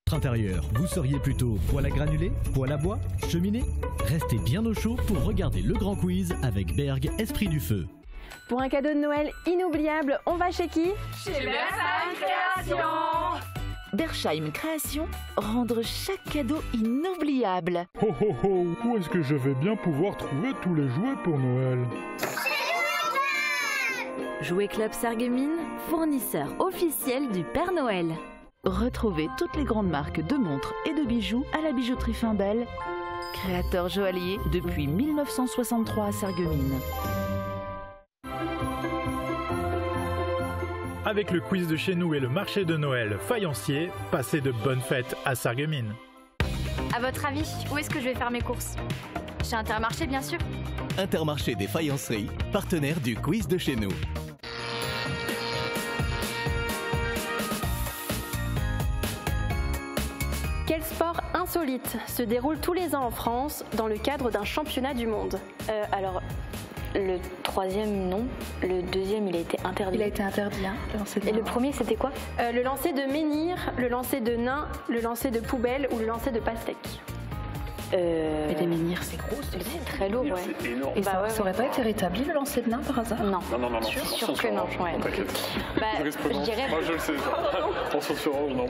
votre intérieur, vous seriez plutôt poêle à granulés, poêle à bois, cheminée? Restez bien au chaud pour regarder le grand quiz avec Berg Esprit du Feu. Pour un cadeau de Noël inoubliable, on va chez qui? Chez Bergheim Création. Bergheim Création, rendre chaque cadeau inoubliable. Ho ho ho, où est-ce que je vais bien pouvoir trouver tous les jouets pour Noël? Jouet Club Sarreguemines, fournisseur officiel du Père Noël. Retrouvez toutes les grandes marques de montres et de bijoux à la bijouterie Finbel, créateur joaillier depuis 1963 à Sarreguemines. Avec le quiz de chez nous et le marché de Noël faïencier, passez de bonnes fêtes à Sarreguemines. À votre avis, où est-ce que je vais faire mes courses? Chez Intermarché, bien sûr. Intermarché des faïenceries, partenaire du quiz de chez nous. Quel sport insolite se déroule tous les ans en France dans le cadre d'un championnat du monde? Alors, le troisième, non. Le deuxième, il a été interdit. Il a été interdit, hein, le lancer de nain. Et le premier, c'était quoi? Le lancer de menhir, le lancer de nain, le lancer de poubelle ou le lancer de pastèque? Mais des menhirs, c'est gros, c'est très lourd, ouais. C'est énorme. Et ça aurait pas été rétabli le lancer de nain par hasard? Non. Non. Je suis sûre que non. Ouais. Je dirais. Moi, je le sais. Attention sur Orange, non.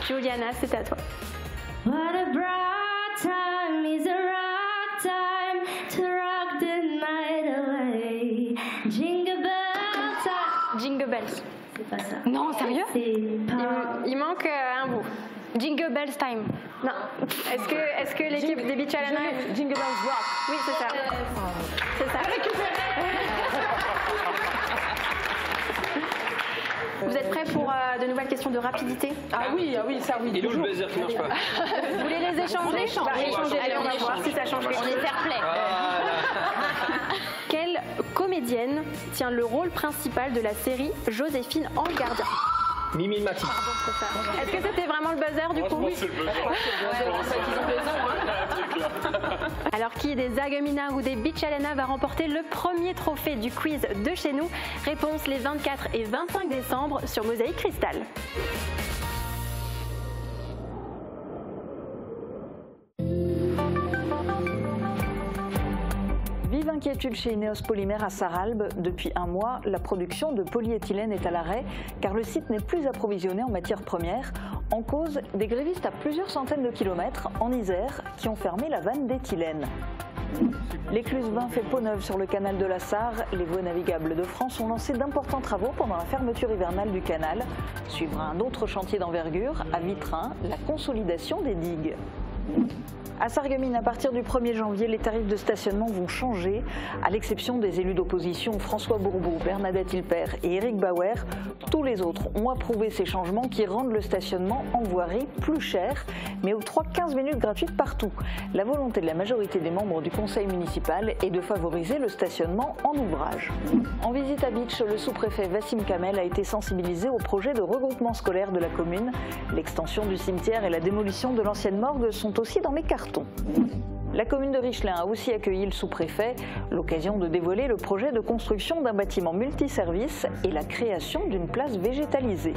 Juliana, c'est à toi. What a bright time is a rock time to rock the night away. Jingle bells time. Jingle bells. C'est pas ça. Non, sérieux? Il manque un bout. Jingle Bells Time. Non. Est-ce que l'équipe des Beach Alana... Jingle Bells Rock. Oui, c'est ça. C'est ça. Vous êtes prêts pour de nouvelles questions de rapidité? Ah oui, ça oui. Et où le baiser qui marche pas? Vous voulez les échanger? Allez, on va voir si ça change quelque chose. On est fair play. Quelle comédienne tient le rôle principal de la série Joséphine Ange Gardien? Mimi Mati. Est-ce que c'était vraiment le buzzer du coup? Oui, c'est le buzzer. Alors qui des Sarreguemines ou des Beach Alana va remporter le premier trophée du quiz de chez nous? Réponse les 24 et 25 décembre sur Mosaïque Cristal. Vive inquiétude chez Ineos Polymères à Sarralbe. Depuis un mois, la production de polyéthylène est à l'arrêt car le site n'est plus approvisionné en matières premières. En cause, des grévistes à plusieurs centaines de kilomètres en Isère qui ont fermé la vanne d'éthylène. L'écluse 20 fait peau neuve sur le canal de la Sarre. Les voies navigables de France ont lancé d'importants travaux pendant la fermeture hivernale du canal. Suivra un autre chantier d'envergure à Vitrin, la consolidation des digues. À Sarreguemines, à partir du 1er janvier, les tarifs de stationnement vont changer. À l'exception des élus d'opposition François Bourbeau, Bernadette Hilpert et Éric Bauer, tous les autres ont approuvé ces changements qui rendent le stationnement en voirie plus cher, mais octroient 15 minutes gratuites partout. La volonté de la majorité des membres du conseil municipal est de favoriser le stationnement en ouvrage. En visite à Bitche, le sous-préfet Wassim Kamel a été sensibilisé au projet de regroupement scolaire de la commune. L'extension du cimetière et la démolition de l'ancienne morgue sont aussi dans les cartons. La commune de Richelin a aussi accueilli le sous-préfet, l'occasion de dévoiler le projet de construction d'un bâtiment multiservice et la création d'une place végétalisée.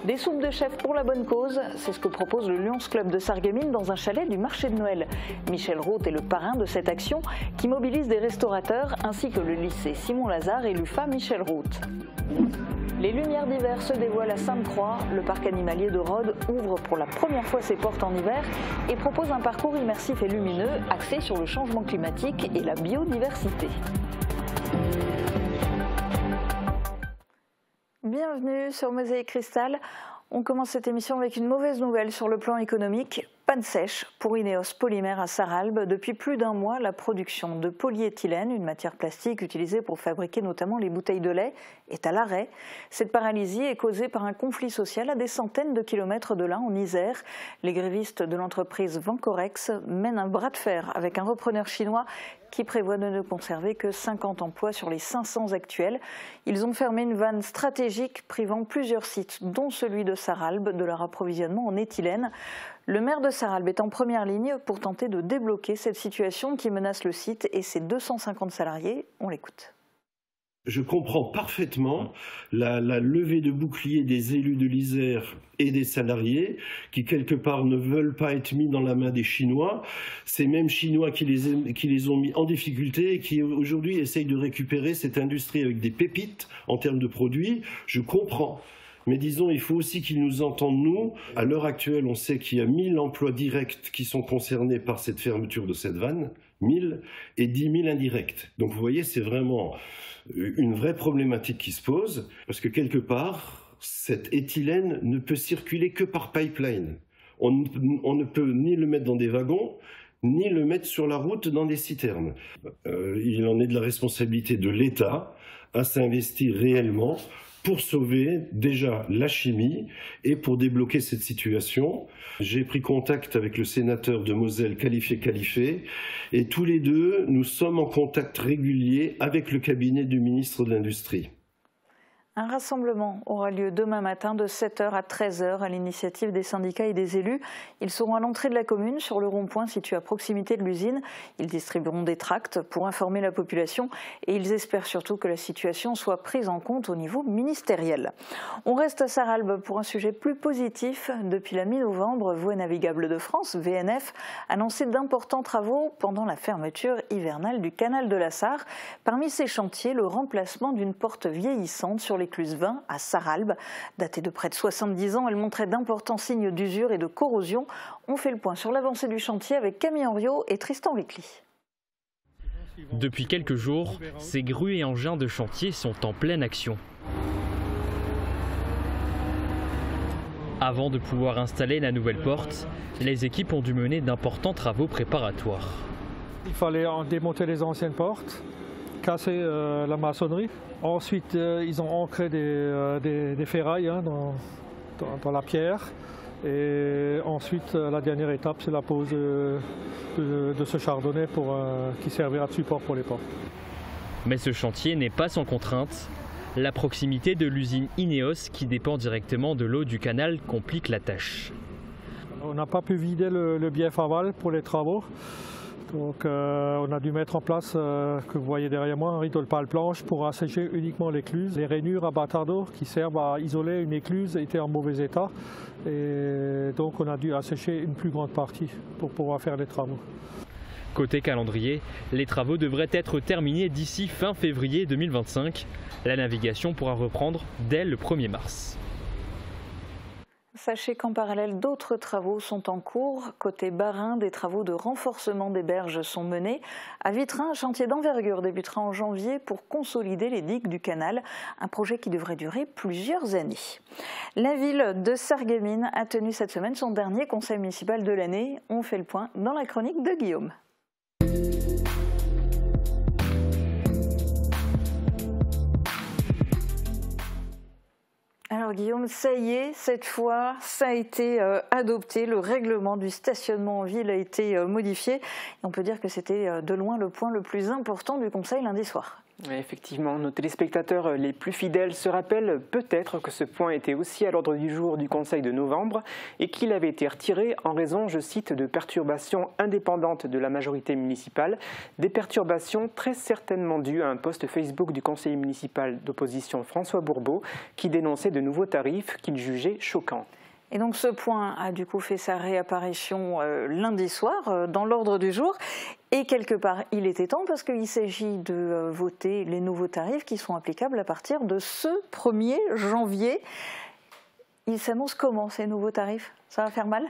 Des soupes de chef pour la bonne cause, c'est ce que propose le Lions Club de Sarreguemines dans un chalet du marché de Noël. Michel Roth est le parrain de cette action qui mobilise des restaurateurs ainsi que le lycée Simon-Lazare et l'UFA Michel Roth. Les lumières d'hiver se dévoilent à Sainte-Croix. Le parc animalier de Rhodes ouvre pour la première fois ses portes en hiver et propose un parcours immersif et lumineux axé sur le changement climatique et la biodiversité. Bienvenue sur Mosaïque Cristal. On commence cette émission avec une mauvaise nouvelle sur le plan économique. Panne sèche pour Ineos Polymères à Sarralbe. Depuis plus d'un mois, la production de polyéthylène, une matière plastique utilisée pour fabriquer notamment les bouteilles de lait, est à l'arrêt. Cette paralysie est causée par un conflit social à des centaines de kilomètres de là, en Isère. Les grévistes de l'entreprise Vancorex mènent un bras de fer avec un repreneur chinois qui prévoit de ne conserver que 50 emplois sur les 500 actuels. Ils ont fermé une vanne stratégique privant plusieurs sites, dont celui de Sarralbe, de leur approvisionnement en éthylène. Le maire de Sarralbe est en première ligne pour tenter de débloquer cette situation qui menace le site et ses 250 salariés. On l'écoute. Je comprends parfaitement la levée de bouclier des élus de l'Isère et des salariés qui, quelque part, ne veulent pas être mis dans la main des Chinois. Ces mêmes Chinois qui les ont mis en difficulté et qui, aujourd'hui, essayent de récupérer cette industrie avec des pépites en termes de produits. Je comprends. Mais disons, il faut aussi qu'ils nous entendent, nous. À l'heure actuelle, on sait qu'il y a 1000 emplois directs qui sont concernés par cette fermeture de cette vanne, 1000, et 10 000 indirects. Donc vous voyez, c'est vraiment une vraie problématique qui se pose, parce que quelque part, cet éthylène ne peut circuler que par pipeline. On ne peut ni le mettre dans des wagons, ni le mettre sur la route dans des citernes. Il en est de la responsabilité de l'État à s'investir réellement pour sauver déjà la chimie et pour débloquer cette situation. J'ai pris contact avec le sénateur de Moselle, Khalifé, et tous les deux, nous sommes en contact régulier avec le cabinet du ministre de l'Industrie. Un rassemblement aura lieu demain matin de 7h à 13h à l'initiative des syndicats et des élus. Ils seront à l'entrée de la commune, sur le rond-point situé à proximité de l'usine. Ils distribueront des tracts pour informer la population et ils espèrent surtout que la situation soit prise en compte au niveau ministériel. On reste à Sarralbe pour un sujet plus positif. Depuis la mi-novembre, Voies navigables de France, VNF, a lancé d'importants travaux pendant la fermeture hivernale du canal de la Sarre. Parmi ces chantiers, le remplacement d'une porte vieillissante sur l'écluse 20 à Sarralbe. Datée de près de 70 ans, elle montrait d'importants signes d'usure et de corrosion. On fait le point sur l'avancée du chantier avec Camille Henriot et Tristan Wickley. Depuis quelques jours, ces grues et engins de chantier sont en pleine action. Avant de pouvoir installer la nouvelle porte, les équipes ont dû mener d'importants travaux préparatoires. Il fallait démonter les anciennes portes, casser la maçonnerie. Ensuite, ils ont ancré des ferrailles dans la pierre. Et ensuite, la dernière étape, c'est la pose de ce chardonnay qui servira de support pour les portes. Mais ce chantier n'est pas sans contrainte. La proximité de l'usine Ineos, qui dépend directement de l'eau du canal, complique la tâche. On n'a pas pu vider le bief aval pour les travaux. Donc on a dû mettre en place, que vous voyez derrière moi, un rideau de pale planche pour assécher uniquement l'écluse. Les rainures à bâtard d'eau qui servent à isoler une écluse étaient en mauvais état. Et donc on a dû assécher une plus grande partie pour pouvoir faire les travaux. Côté calendrier, les travaux devraient être terminés d'ici fin février 2025. La navigation pourra reprendre dès le 1er mars. Sachez qu'en parallèle, d'autres travaux sont en cours. Côté Barin, des travaux de renforcement des berges sont menés. À Vitrin, un chantier d'envergure débutera en janvier pour consolider les digues du canal, un projet qui devrait durer plusieurs années. La ville de Sarreguemines a tenu cette semaine son dernier conseil municipal de l'année. On fait le point dans la chronique de Guillaume. Alors Guillaume, ça y est, cette fois, ça a été adopté. Le règlement du stationnement en ville a été modifié. Et on peut dire que c'était de loin le point le plus important du Conseil lundi soir. Oui, effectivement, nos téléspectateurs les plus fidèles se rappellent peut-être que ce point était aussi à l'ordre du jour du Conseil de novembre et qu'il avait été retiré en raison, je cite, de perturbations indépendantes de la majorité municipale, des perturbations très certainement dues à un post Facebook du conseiller municipal d'opposition François Bourbeau qui dénonçait de nouveaux tarifs qu'il jugeait choquants. Et donc ce point a du coup fait sa réapparition lundi soir dans l'ordre du jour. Et quelque part, il était temps parce qu'il s'agit de voter les nouveaux tarifs qui sont applicables à partir de ce 1er janvier. Ils s'annoncent comment ces nouveaux tarifs? Ça va faire mal?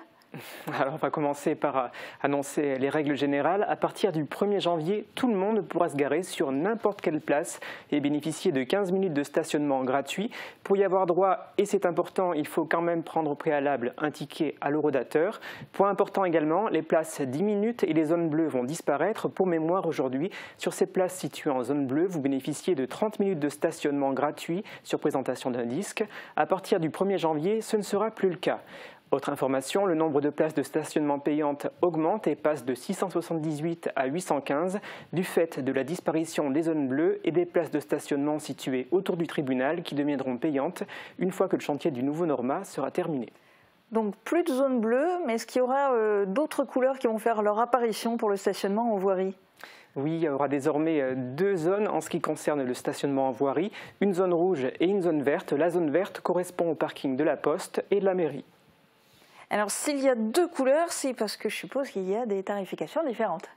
Alors on va commencer par annoncer les règles générales. À partir du 1er janvier, tout le monde pourra se garer sur n'importe quelle place et bénéficier de 15 minutes de stationnement gratuit. Pour y avoir droit, et c'est important, il faut quand même prendre au préalable un ticket à l'horodateur. Point important également, les places 10 minutes et les zones bleues vont disparaître. Pour mémoire, aujourd'hui, sur ces places situées en zone bleue, vous bénéficiez de 30 minutes de stationnement gratuit sur présentation d'un disque. À partir du 1er janvier, ce ne sera plus le cas. Autre information, le nombre de places de stationnement payantes augmente et passe de 678 à 815 du fait de la disparition des zones bleues et des places de stationnement situées autour du tribunal qui deviendront payantes une fois que le chantier du nouveau Norma sera terminé. Donc plus de zones bleues, mais est-ce qu'il y aura d'autres couleurs qui vont faire leur apparition pour le stationnement en voirie ? Oui, il y aura désormais 2 zones en ce qui concerne le stationnement en voirie, une zone rouge et une zone verte. La zone verte correspond au parking de la Poste et de la mairie. Alors s'il y a 2 couleurs, c'est parce que je suppose qu'il y a des tarifications différentes.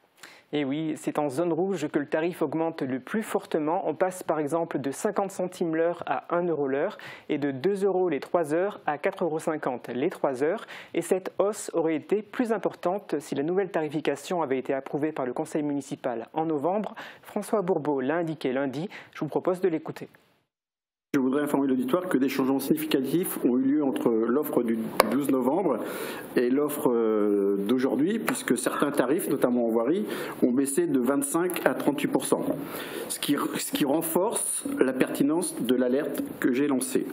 Et oui, c'est en zone rouge que le tarif augmente le plus fortement. On passe par exemple de 50 centimes l'heure à 1 euro l'heure et de 2 euros les 3 heures à 4,50 € les 3 heures. Et cette hausse aurait été plus importante si la nouvelle tarification avait été approuvée par le conseil municipal en novembre. François Bourbeau l'a indiqué lundi. Je vous propose de l'écouter. Je voudrais informer l'auditoire que des changements significatifs ont eu lieu entre l'offre du 12 novembre et l'offre d'aujourd'hui, puisque certains tarifs, notamment en voirie, ont baissé de 25 à 38%, ce qui renforce la pertinence de l'alerte que j'ai lancée.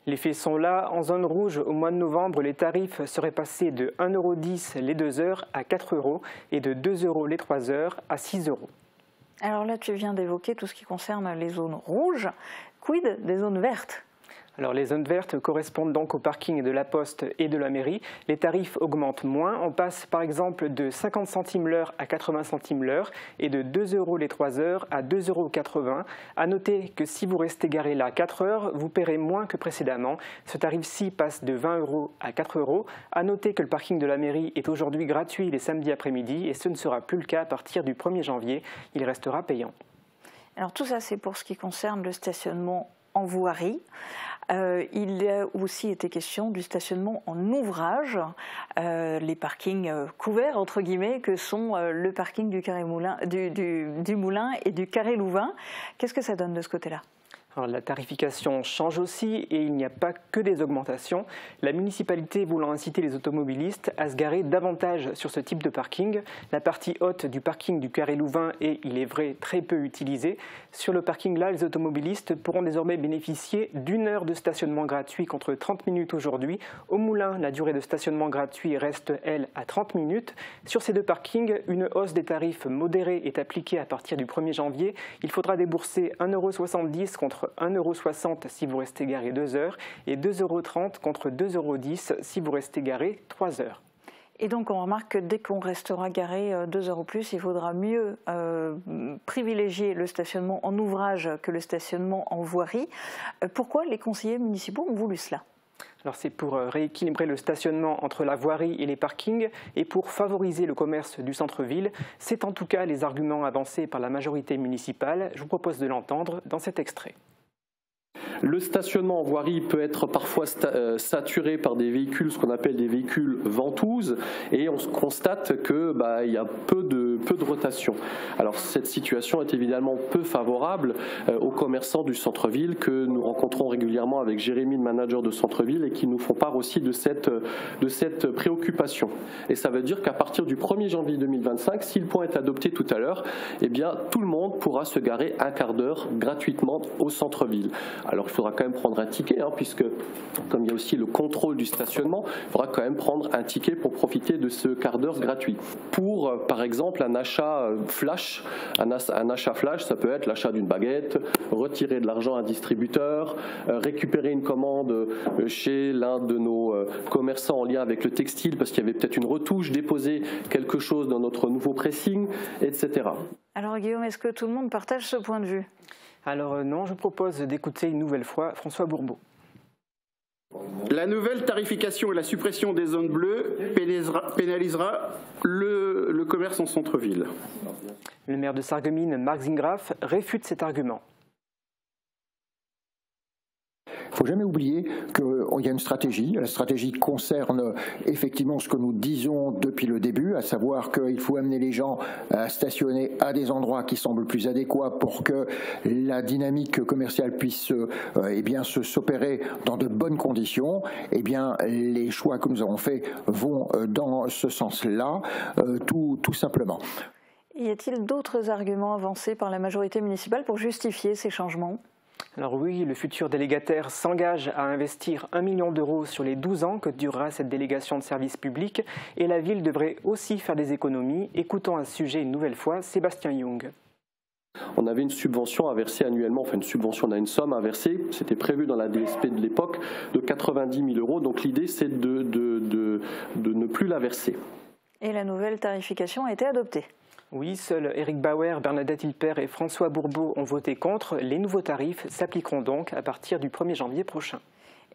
Les faits sont là. En zone rouge, au mois de novembre, les tarifs seraient passés de 1,10 € les 2 heures à 4 € et de 2 € les 3 heures à 6 €. Alors là, tu viens d'évoquer tout ce qui concerne les zones rouges. Quid des zones vertes ? Alors les zones vertes correspondent donc au parking de la Poste et de la mairie. Les tarifs augmentent moins. On passe par exemple de 50 centimes l'heure à 80 centimes l'heure et de 2 € les 3 heures à 2,80 €. À noter que si vous restez garé là 4 heures, vous paierez moins que précédemment. Ce tarif-ci passe de 20 € à 4 €. À noter que le parking de la mairie est aujourd'hui gratuit les samedis après-midi et ce ne sera plus le cas à partir du 1er janvier. Il restera payant. Alors tout ça, c'est pour ce qui concerne le stationnement en voirie. Il a aussi été question du stationnement en ouvrage, les parkings couverts entre guillemets que sont le parking du Carré Moulin, du Moulin et du Carré Louvain. Qu'est-ce que ça donne de ce côté-là ? Alors, la tarification change aussi et il n'y a pas que des augmentations. La municipalité voulant inciter les automobilistes à se garer davantage sur ce type de parking. La partie haute du parking du Carré Louvain est, il est vrai, très peu utilisée. Sur le parking là, les automobilistes pourront désormais bénéficier d'1 heure de stationnement gratuit contre 30 minutes aujourd'hui. Au Moulin, la durée de stationnement gratuit reste, elle, à 30 minutes. Sur ces 2 parkings, une hausse des tarifs modérée est appliquée à partir du 1er janvier. Il faudra débourser 1,70 € contre 1,60 € si vous restez garé 2 heures et 2,30 € contre 2,10 € si vous restez garé 3 heures. Et donc on remarque que dès qu'on restera garé 2 heures ou plus, il faudra mieux privilégier le stationnement en ouvrage que le stationnement en voirie. Pourquoi les conseillers municipaux ont voulu cela ? Alors c'est pour rééquilibrer le stationnement entre la voirie et les parkings et pour favoriser le commerce du centre-ville. C'est en tout cas les arguments avancés par la majorité municipale. Je vous propose de l'entendre dans cet extrait. Le stationnement en voirie peut être parfois saturé par des véhicules, ce qu'on appelle des véhicules ventouses, et on constate que il y a peu de rotation. Alors cette situation est évidemment peu favorable aux commerçants du centre-ville que nous rencontrons régulièrement avec Jérémy, le manager de centre-ville, et qui nous font part aussi de cette préoccupation. Et ça veut dire qu'à partir du 1er janvier 2025, si le point est adopté tout à l'heure, eh bien tout le monde pourra se garer un quart d'heure gratuitement au centre-ville. Alors il faudra quand même prendre un ticket, puisque comme il y a aussi le contrôle du stationnement, il faudra quand même prendre un ticket pour profiter de ce quart d'heure gratuit. Pour, par exemple, un achat flash, ça peut être l'achat d'une baguette, retirer de l'argent à un distributeur, récupérer une commande chez l'un de nos commerçants en lien avec le textile, parce qu'il y avait peut-être une retouche, déposer quelque chose dans notre nouveau pressing, etc. Alors Guillaume, est-ce que tout le monde partage ce point de vue ? Alors non, je propose d'écouter une nouvelle fois François Bourbeau. La nouvelle tarification et la suppression des zones bleues pénalisera le commerce en centre-ville. Le maire de Sarreguemines, Marc Zingraf, réfute cet argument. Il ne faut jamais oublier qu'il y a une stratégie. La stratégie concerne effectivement ce que nous disons depuis le début, à savoir qu'il faut amener les gens à stationner à des endroits qui semblent plus adéquats pour que la dynamique commerciale puisse s'opérer dans de bonnes conditions. Eh bien, les choix que nous avons faits vont dans ce sens-là, tout simplement. Y a-t-il d'autres arguments avancés par la majorité municipale pour justifier ces changements ? Alors oui, le futur délégataire s'engage à investir 1 million d'euros sur les 12 ans que durera cette délégation de service public et la ville devrait aussi faire des économies. Écoutons à ce sujet une nouvelle fois Sébastien Young. On avait une subvention à verser annuellement, on a une somme à verser, c'était prévu dans la DSP de l'époque, de 90 000 €, donc l'idée c'est de ne plus la verser. Et la nouvelle tarification a été adoptée ? Oui, seuls Éric Bauer, Bernadette Hilpert et François Bourbeau ont voté contre. Les nouveaux tarifs s'appliqueront donc à partir du 1er janvier prochain.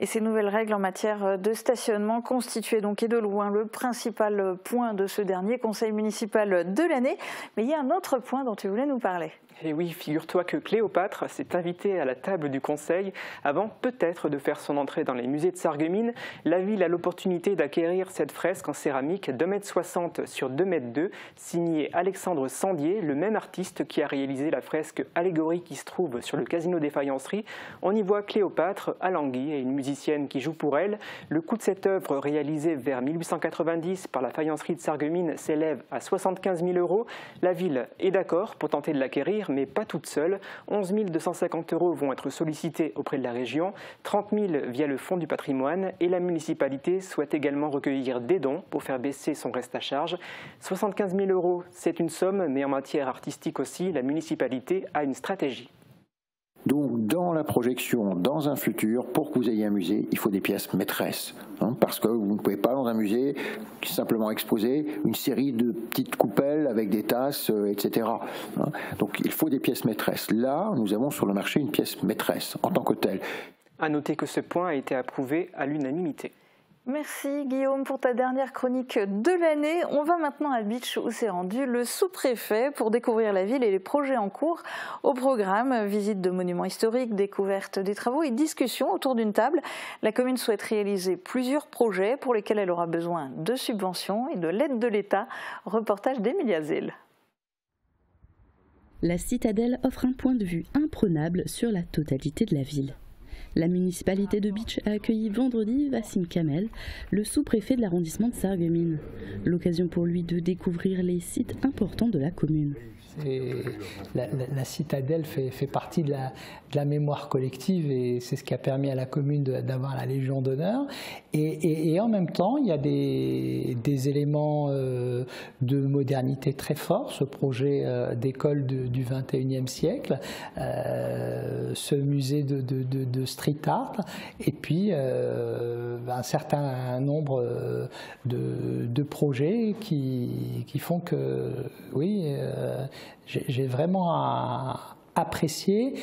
Et ces nouvelles règles en matière de stationnement constituaient donc et de loin le principal point de ce dernier conseil municipal de l'année. Mais il y a un autre point dont tu voulais nous parler. Et oui, figure-toi que Cléopâtre s'est invitée à la table du conseil avant peut-être de faire son entrée dans les musées de Sarreguemines. La ville a l'opportunité d'acquérir cette fresque en céramique d'1,60 m sur 2,2 m, signée Alexandre Sandier, le même artiste qui a réalisé la fresque allégorie qui se trouve sur le casino des Faïenceries. On y voit Cléopâtre, alanguie et une musicienne qui joue pour elle. Le coût de cette œuvre, réalisée vers 1890 par la Faïencerie de Sarreguemines, s'élève à 75 000 €. La ville est d'accord pour tenter de l'acquérir, mais pas toute seule. 11 250 € vont être sollicités auprès de la région, 30 000 via le fonds du patrimoine, et la municipalité souhaite également recueillir des dons pour faire baisser son reste à charge. 75 000 €, c'est une somme, mais en matière artistique aussi, la municipalité a une stratégie. Donc, dans la projection, dans un futur, pour que vous ayez un musée, il faut des pièces maîtresses. Parce que vous ne pouvez pas, dans un musée, simplement exposer une série de petites coupelles avec des tasses, etc. Donc, il faut des pièces maîtresses. Là, nous avons sur le marché une pièce maîtresse, en tant que telle. À noter que ce point a été approuvé à l'unanimité. Merci Guillaume pour ta dernière chronique de l'année. On va maintenant à Bitche où s'est rendu le sous-préfet pour découvrir la ville et les projets en cours. Au programme, visite de monuments historiques, découverte des travaux et discussion autour d'une table. La commune souhaite réaliser plusieurs projets pour lesquels elle aura besoin de subventions et de l'aide de l'État. Reportage d'Emilia Zell. La citadelle offre un point de vue imprenable sur la totalité de la ville. La municipalité de Bitche a accueilli vendredi Wassim Kamel, le sous-préfet de l'arrondissement de Sarreguemines. L'occasion pour lui de découvrir les sites importants de la commune. La citadelle fait partie de la mémoire collective et c'est ce qui a permis à la commune d'avoir la Légion d'honneur. Et en même temps, il y a des éléments de modernité très forts. Ce projet d'école du XXIe siècle, ce musée de street art, et puis un certain nombre de projets qui font que, oui, j'ai vraiment apprécié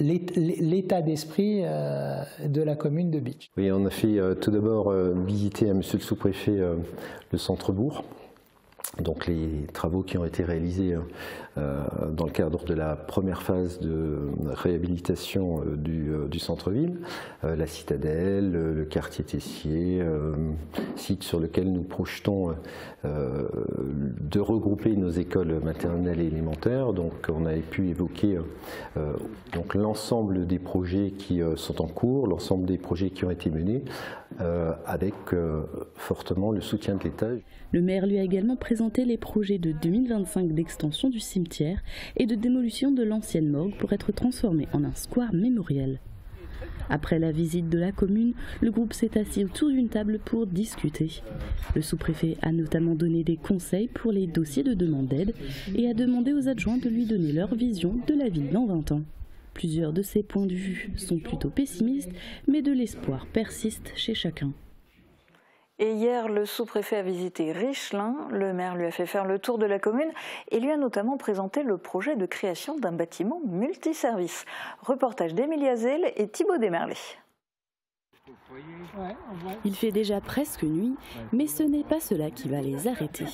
l'état d'esprit de la commune de Bitche. Oui, on a fait tout d'abord visiter à monsieur le sous-préfet le centre-bourg. Donc les travaux qui ont été réalisés dans le cadre de la première phase de réhabilitation du centre-ville, la citadelle, le quartier Tessier, site sur lequel nous projetons de regrouper nos écoles maternelles et élémentaires. Donc on avait pu évoquer donc l'ensemble des projets qui sont en cours, l'ensemble des projets qui ont été menés, avec fortement le soutien de l'État. Le maire lui a également présenté les projets de 2025 d'extension du cimetière et de démolition de l'ancienne morgue pour être transformée en un square mémoriel. Après la visite de la commune, le groupe s'est assis autour d'une table pour discuter. Le sous-préfet a notamment donné des conseils pour les dossiers de demande d'aide et a demandé aux adjoints de lui donner leur vision de la ville dans 20 ans. Plusieurs de ces points de vue sont plutôt pessimistes, mais de l'espoir persiste chez chacun. Et hier, le sous-préfet a visité Richelin. Le maire lui a fait faire le tour de la commune et lui a notamment présenté le projet de création d'un bâtiment multiservice. Reportage d'Emilia Zell et Thibaut Desmerlet. Il fait déjà presque nuit, mais ce n'est pas cela qui va les arrêter.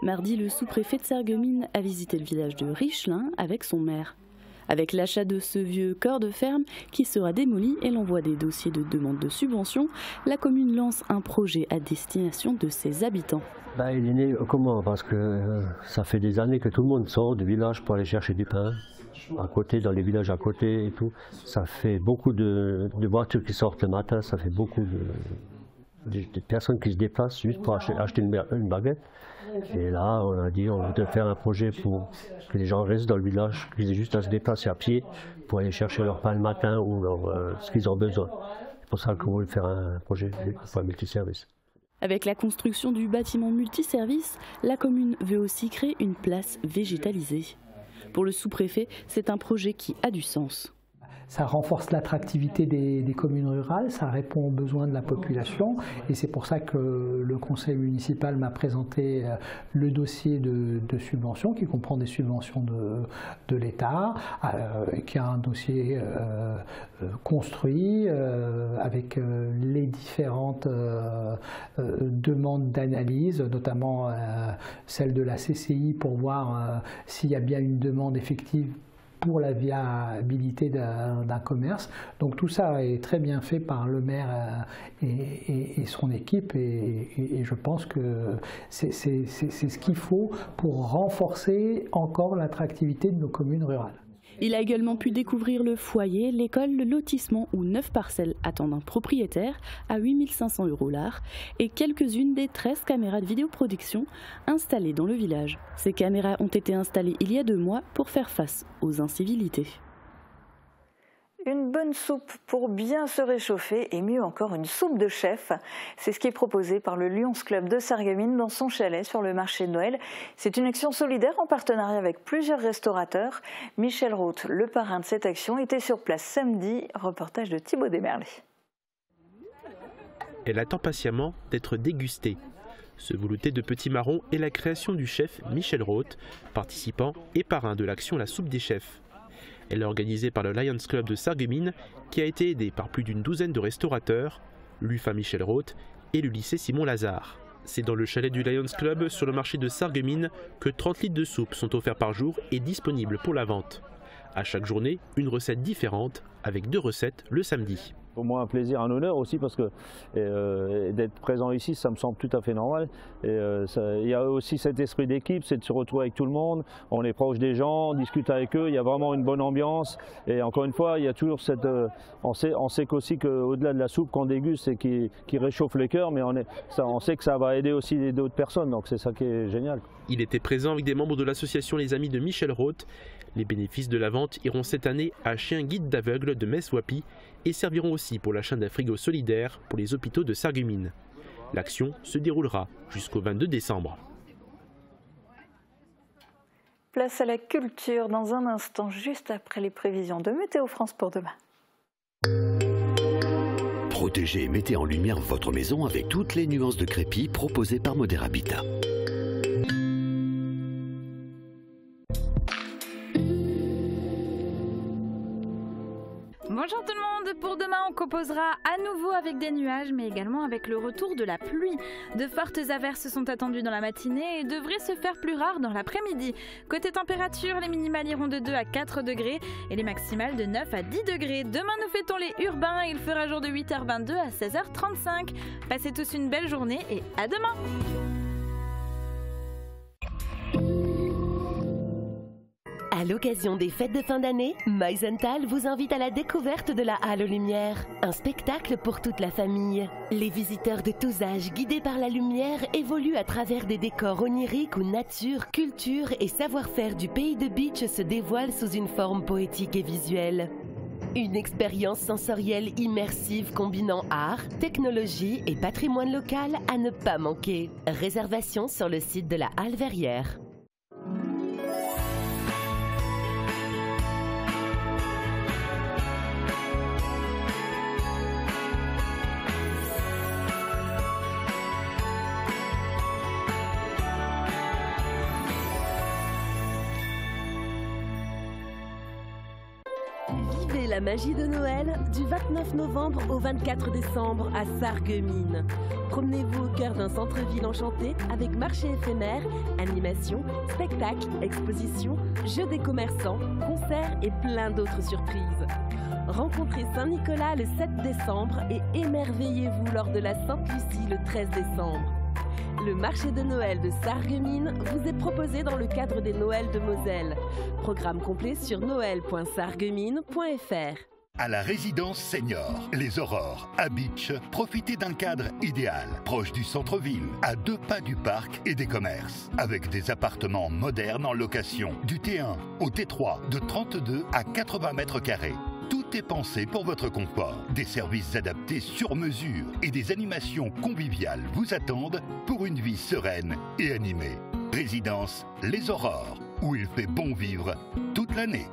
Mardi, le sous-préfet de Sarreguemines a visité le village de Richelin avec son maire. Avec l'achat de ce vieux corps de ferme qui sera démoli et l'envoi des dossiers de demande de subvention, la commune lance un projet à destination de ses habitants. Il est né comment? Parce que ça fait des années que tout le monde sort du village pour aller chercher du pain, à côté, dans les villages à côté et tout. Ça fait beaucoup de voitures qui sortent le matin, ça fait beaucoup de personnes qui se déplacent juste pour acheter une baguette. Et là, on a dit on voudrait faire un projet pour que les gens restent dans le village, qu'ils aient juste à se déplacer à pied pour aller chercher leur pain le matin ou ce qu'ils ont besoin. C'est pour ça qu'on voulait faire un projet pour un multiservice. Avec la construction du bâtiment multiservice, la commune veut aussi créer une place végétalisée. Pour le sous-préfet, c'est un projet qui a du sens. ça renforce l'attractivité des communes rurales, ça répond aux besoins de la population et c'est pour ça que le conseil municipal m'a présenté le dossier de subvention qui comprend des subventions de l'État, qui a un dossier construit avec les différentes demandes d'analyse, notamment celle de la CCI pour voir s'il y a bien une demande effective pour la viabilité d'un commerce. Donc tout ça est très bien fait par le maire et son équipe et je pense que c'est ce qu'il faut pour renforcer encore l'attractivité de nos communes rurales. Il a également pu découvrir le foyer, l'école, le lotissement où 9 parcelles attendent un propriétaire à 8 500 € l'art et quelques-unes des 13 caméras de vidéoproduction installées dans le village. Ces caméras ont été installées il y a 2 mois pour faire face aux incivilités. Une bonne soupe pour bien se réchauffer et mieux encore une soupe de chef. C'est ce qui est proposé par le Lions Club de Sarreguemines dans son chalet sur le marché de Noël. C'est une action solidaire en partenariat avec plusieurs restaurateurs. Michel Roth, le parrain de cette action, était sur place samedi. Reportage de Thibaut Desmerlet. Elle attend patiemment d'être dégustée. Ce velouté de petits marrons est la création du chef Michel Roth, participant et parrain de l'action La Soupe des Chefs. Elle est organisée par le Lions Club de Sarreguemines qui a été aidé par plus d'une douzaine de restaurateurs, l'UFA Michel Roth et le lycée Simon Lazare. C'est dans le chalet du Lions Club sur le marché de Sarreguemines que 30 litres de soupe sont offerts par jour et disponibles pour la vente. À chaque journée, une recette différente avec 2 recettes le samedi. Pour moi un plaisir, un honneur aussi parce que d'être présent ici, ça me semble tout à fait normal. Il y a aussi cet esprit d'équipe, c'est de se retrouver avec tout le monde, on est proche des gens, on discute avec eux, il y a vraiment une bonne ambiance. Et encore une fois, il y a toujours cette... on sait qu'aussi qu'au-delà de la soupe qu'on déguste et qui réchauffe le cœur, mais on sait que ça va aider aussi d'autres personnes, donc c'est ça qui est génial. Il était présent avec des membres de l'association Les Amis de Michel Roth. Les bénéfices de la vente iront cette année à Chien Guide d'Aveugles de Metz-Wapi et serviront aussi pour l'achat d'un frigo solidaire pour les hôpitaux de Sarreguemines. L'action se déroulera jusqu'au 22 décembre. Place à la culture dans un instant, juste après les prévisions de Météo France pour demain. Protégez et mettez en lumière votre maison avec toutes les nuances de crépi proposées par Modèle Habitat. Bonjour tout le monde, pour demain on composera à nouveau avec des nuages mais également avec le retour de la pluie. De fortes averses sont attendues dans la matinée et devraient se faire plus rares dans l'après-midi. Côté température, les minimales iront de 2 à 4 degrés et les maximales de 9 à 10 degrés. Demain nous fêtons les urbains et il fera jour de 8h22 à 16h35. Passez tous une belle journée et à demain. À l'occasion des fêtes de fin d'année, Meisenthal vous invite à la découverte de la Halle aux Lumières, un spectacle pour toute la famille. Les visiteurs de tous âges, guidés par la lumière, évoluent à travers des décors oniriques où nature, culture et savoir-faire du pays de Beach se dévoilent sous une forme poétique et visuelle. Une expérience sensorielle immersive combinant art, technologie et patrimoine local à ne pas manquer. Réservation sur le site de la Halle Verrières. Vivez la magie de Noël du 29 novembre au 24 décembre à Sarreguemines. Promenez-vous au cœur d'un centre-ville enchanté avec marché éphémère, animation, spectacles, expositions, jeux des commerçants, concerts et plein d'autres surprises. Rencontrez Saint-Nicolas le 7 décembre et émerveillez-vous lors de la Sainte-Lucie le 13 décembre. Le marché de Noël de Sarreguemines vous est proposé dans le cadre des Noëls de Moselle. Programme complet sur noël.sarreguemines.fr. À la résidence senior, les Aurores, à Beach, profitez d'un cadre idéal, proche du centre-ville, à 2 pas du parc et des commerces, avec des appartements modernes en location, du T1 au T3, de 32 à 80 mètres carrés. Tout est pensé pour votre confort. Des services adaptés sur mesure et des animations conviviales vous attendent pour une vie sereine et animée. Résidence Les Aurores, où il fait bon vivre toute l'année.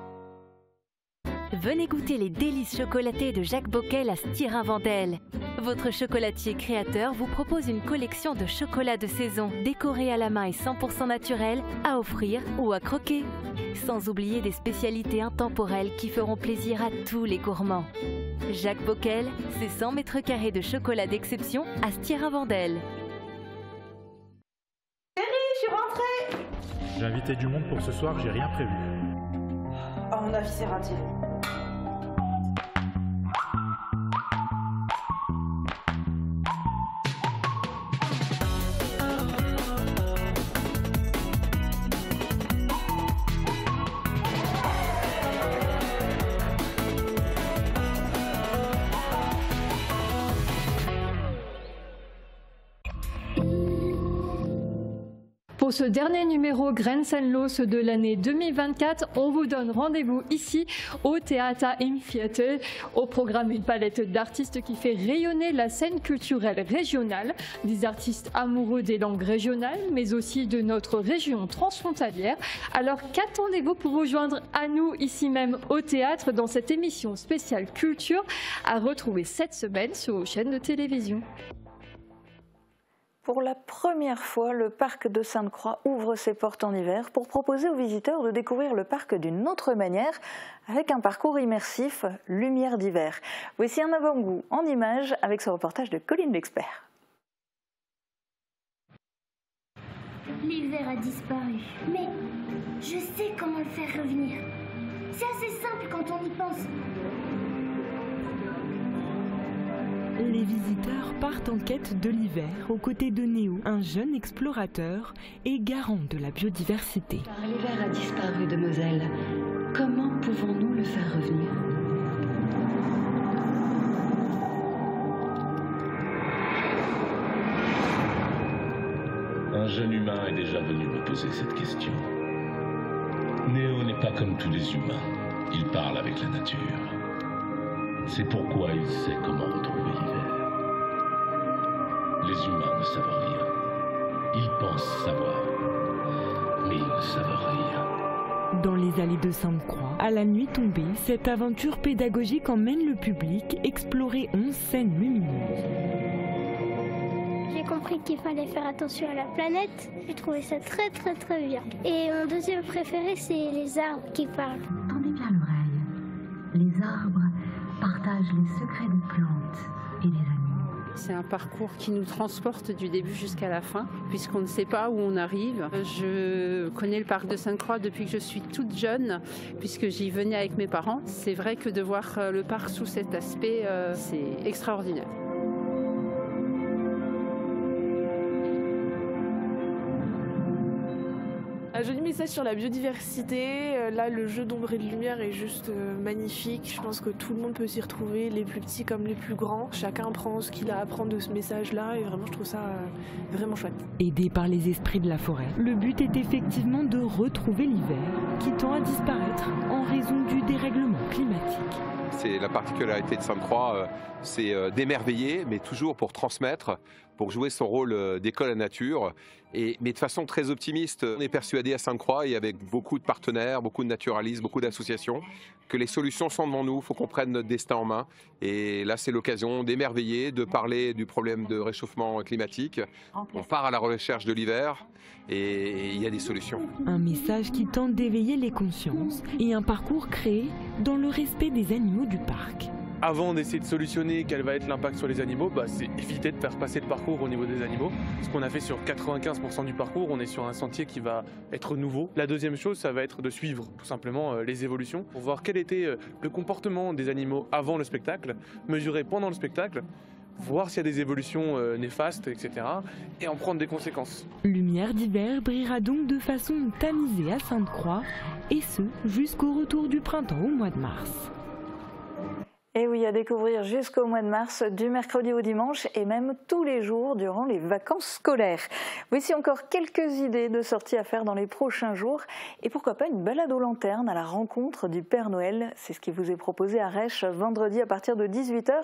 Venez goûter les délices chocolatées de Jacques Boquel à Styrin-Vendel. Votre chocolatier créateur vous propose une collection de chocolats de saison, décorés à la main et 100% naturels, à offrir ou à croquer. Sans oublier des spécialités intemporelles qui feront plaisir à tous les gourmands. Jacques Boquel, c'est 100 mètres carrés de chocolat d'exception à Styrin-Vendel. Chérie, je suis rentrée. J'ai invité du monde pour ce soir, j'ai rien prévu. À mon avis, c'est raté. Pour ce dernier numéro Grenzenlos de l'année 2024, on vous donne rendez-vous ici au Theater im Viertel. Au programme, une palette d'artistes qui fait rayonner la scène culturelle régionale, des artistes amoureux des langues régionales, mais aussi de notre région transfrontalière. Alors qu'attendez-vous pour vous joindre à nous ici même au théâtre dans cette émission spéciale culture à retrouver cette semaine sur vos chaînes de télévision. Pour la première fois, le parc de Sainte-Croix ouvre ses portes en hiver pour proposer aux visiteurs de découvrir le parc d'une autre manière avec un parcours immersif Lumière d'hiver. Voici un avant-goût en images avec ce reportage de Colline L'Expert. L'hiver a disparu, mais je sais comment le faire revenir. C'est assez simple quand on y pense. Les visiteurs partent en quête de l'hiver aux côtés de Néo, un jeune explorateur et garant de la biodiversité. Car l'hiver a disparu de Moselle. Comment pouvons-nous le faire revenir ? Un jeune humain est déjà venu me poser cette question. Néo n'est pas comme tous les humains. Il parle avec la nature. C'est pourquoi il sait comment retrouver l'hiver. Les humains ne savent rien. Ils pensent savoir, mais ils ne savent rien. Dans les allées de Sainte-Croix, à la nuit tombée, cette aventure pédagogique emmène le public explorer 11 scènes lumineuses. J'ai compris qu'il fallait faire attention à la planète. J'ai trouvé ça très bien. Et mon deuxième préféré, c'est les arbres qui parlent. Tendez bien l'oreille. Les arbres partagent les secrets des plantes et des animaux. C'est un parcours qui nous transporte du début jusqu'à la fin, puisqu'on ne sait pas où on arrive. Je connais le parc de Sainte-Croix depuis que je suis toute jeune, puisque j'y venais avec mes parents. C'est vrai que de voir le parc sous cet aspect, c'est extraordinaire. Un joli message sur la biodiversité. Là, le jeu d'ombre et de lumière est juste magnifique. Je pense que tout le monde peut s'y retrouver, les plus petits comme les plus grands. Chacun prend ce qu'il a à apprendre de ce message-là et vraiment, je trouve ça vraiment chouette. Aidé par les esprits de la forêt, le but est effectivement de retrouver l'hiver qui tend à disparaître en raison du dérèglement climatique. C'est la particularité de Sainte-Croix, c'est d'émerveiller, mais toujours pour transmettre, pour jouer son rôle d'école à nature, mais de façon très optimiste. On est persuadé à Sainte-Croix et avec beaucoup de partenaires, beaucoup de naturalistes, beaucoup d'associations, que les solutions sont devant nous, il faut qu'on prenne notre destin en main. Et là, c'est l'occasion d'émerveiller, de parler du problème de réchauffement climatique. On part à la recherche de l'hiver et il y a des solutions. Un message qui tente d'éveiller les consciences et un parcours créé dans le respect des animaux du parc. Avant d'essayer de solutionner quel va être l'impact sur les animaux, c'est éviter de faire passer le parcours au niveau des animaux. Ce qu'on a fait sur 95% du parcours, on est sur un sentier qui va être nouveau. La deuxième chose, ça va être de suivre tout simplement les évolutions pour voir quel était le comportement des animaux avant le spectacle, mesurer pendant le spectacle, voir s'il y a des évolutions néfastes, etc. et en prendre des conséquences. Lumière d'hiver brillera donc de façon tamisée à Sainte-Croix, et ce jusqu'au retour du printemps au mois de mars. Et oui, à découvrir jusqu'au mois de mars, du mercredi au dimanche et même tous les jours durant les vacances scolaires. Voici encore quelques idées de sorties à faire dans les prochains jours. Et pourquoi pas une balade aux lanternes à la rencontre du Père Noël. C'est ce qui vous est proposé à Rèche vendredi à partir de 18 h.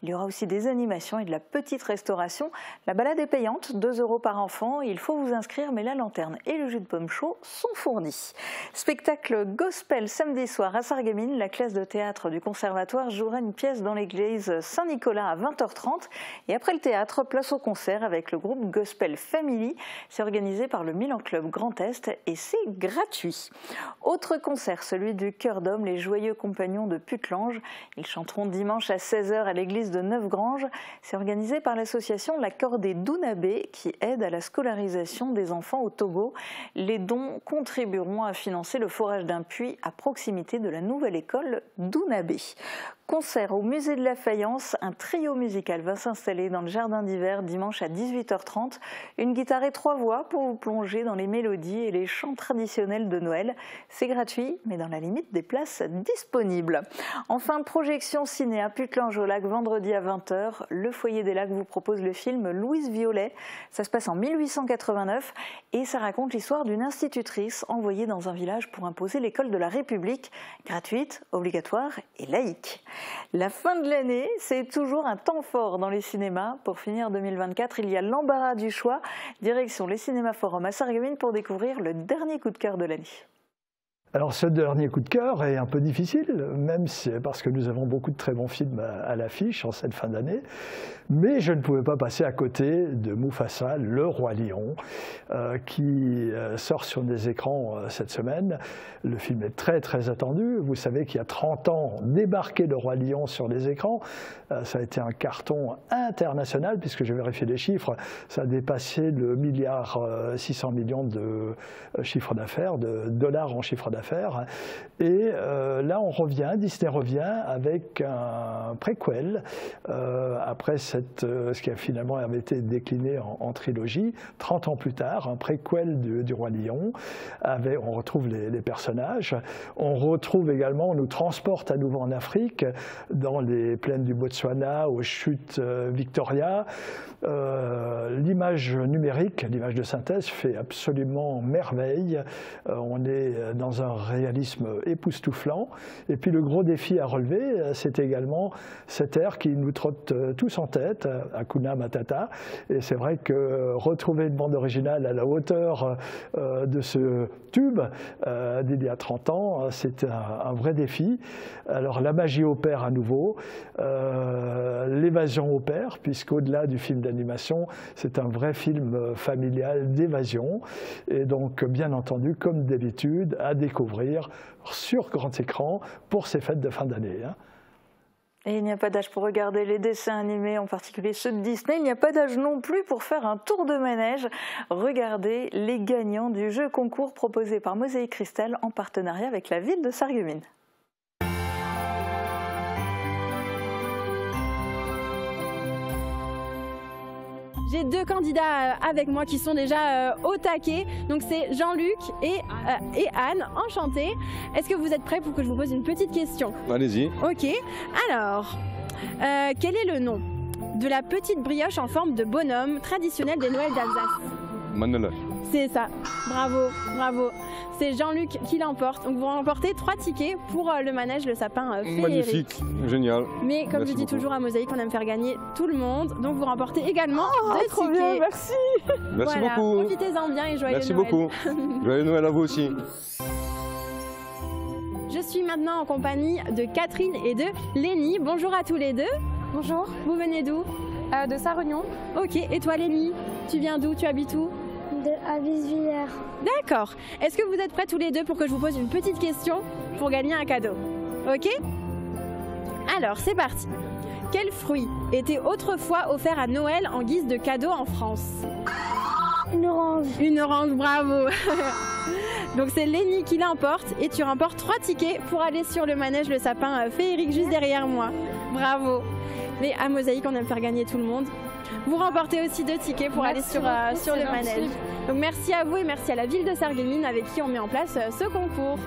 Il y aura aussi des animations et de la petite restauration. La balade est payante, 2 € par enfant. Il faut vous inscrire, mais la lanterne et le jus de pomme chaud sont fournis. Spectacle gospel samedi soir à Sarreguemines. La classe de théâtre du conservatoire jouera une pièce dans l'église Saint-Nicolas à 20 h 30 et après le théâtre, place au concert avec le groupe Gospel Family. C'est organisé par le Milan Club Grand Est et c'est gratuit. Autre concert, celui du Chœur d'Homme, les Joyeux Compagnons de Putelange. Ils chanteront dimanche à 16 h à l'église de Neufgrange. C'est organisé par l'association La Cordée d'Ounabé qui aide à la scolarisation des enfants au Togo. Les dons contribueront à financer le forage d'un puits à proximité de la nouvelle école d'Ounabé. Concert au musée de la Faïence, un trio musical va s'installer dans le jardin d'hiver dimanche à 18 h 30. Une guitare et 3 voix pour vous plonger dans les mélodies et les chants traditionnels de Noël. C'est gratuit, mais dans la limite des places disponibles. Enfin, projection ciné à Putelange-au-Lac vendredi à 20 h. Le Foyer des Lacs vous propose le film Louise Violet. Ça se passe en 1889 et ça raconte l'histoire d'une institutrice envoyée dans un village pour imposer l'école de la République, gratuite, obligatoire et laïque. La fin de l'année, c'est toujours un temps fort dans les cinémas. Pour finir 2024, il y a l'embarras du choix. Direction les cinémas Forum à Sarreguemines pour découvrir le dernier coup de cœur de l'année. Alors ce dernier coup de cœur est un peu difficile, même parce que nous avons beaucoup de très bons films à l'affiche en cette fin d'année. Mais je ne pouvais pas passer à côté de Mufasa, le Roi Lion, qui sort sur des écrans cette semaine. Le film est très très attendu. Vous savez qu'il y a 30 ans, débarquer le Roi Lion sur les écrans, ça a été un carton international, puisque j'ai vérifié les chiffres, ça a dépassé le 1,6 milliard de chiffre d'affaires, de dollars en chiffre d'affaires. Et là, Disney revient avec un préquel, après ce qui a finalement été décliné en trilogie, 30 ans plus tard, un préquel du Roi Lion. On retrouve les personnages. On retrouve également, on nous transporte à nouveau en Afrique, dans les plaines du Botswana, aux chutes Victoria. L'image numérique, l'image de synthèse fait absolument merveille. On est dans un réalisme époustouflant. Et puis le gros défi à relever, c'est également cet air qui nous trotte tous en tête, Hakuna Matata. Et c'est vrai que retrouver une bande originale à la hauteur de ce tube d'il y a 30 ans, c'est un vrai défi. Alors la magie opère à nouveau, l'évasion opère, puisqu'au-delà du film d'animation, c'est un vrai film familial d'évasion. Et donc, bien entendu, comme d'habitude, à découvrir sur grand écran pour ces fêtes de fin d'année. Et il n'y a pas d'âge pour regarder les dessins animés, en particulier ceux de Disney. Il n'y a pas d'âge non plus pour faire un tour de manège. Regardez les gagnants du jeu concours proposé par Mosaïque Cristal en partenariat avec la ville de Sarreguemines. J'ai 2 candidats avec moi qui sont déjà au taquet. Donc c'est Jean-Luc et Anne, enchantés. Est-ce que vous êtes prêts pour que je vous pose une petite question? Allez-y. Ok. Alors, quel est le nom de la petite brioche en forme de bonhomme traditionnelle des Noëls d'Alsace? Mandeleur. C'est ça. Bravo, bravo. C'est Jean-Luc qui l'emporte. Donc vous remportez 3 tickets pour le manège, le sapin féerique. Magnifique, génial. Mais comme je dis toujours à Mosaïque, on aime faire gagner tout le monde. Donc vous remportez également 2 trop tickets. Bien, merci. Merci beaucoup. Profitez-en bien et joyeux Merci Noël. beaucoup. Joyeux Noël à vous aussi. Je suis maintenant en compagnie de Catherine et de Lénie. Bonjour à tous les deux. Bonjour. Vous venez d'où? De Sarre-Union. Ok. Et toi Lénie, tu viens d'où? Tu habites où? De Avis-Villers. D'accord. Est-ce que vous êtes prêts tous les deux pour que je vous pose une petite question pour gagner un cadeau? Ok? Alors, c'est parti. Quel fruit était autrefois offert à Noël en guise de cadeau en France? Une orange. Une orange, bravo. Donc c'est Lénie qui l'emporte et tu remportes 3 tickets pour aller sur le manège Le Sapin féerique juste derrière moi. Bravo. Mais à Mosaïque, on aime faire gagner tout le monde. Vous remportez aussi 2 tickets pour aller sur le manège. Donc merci à vous et merci à la ville de Sarreguemines avec qui on met en place ce concours.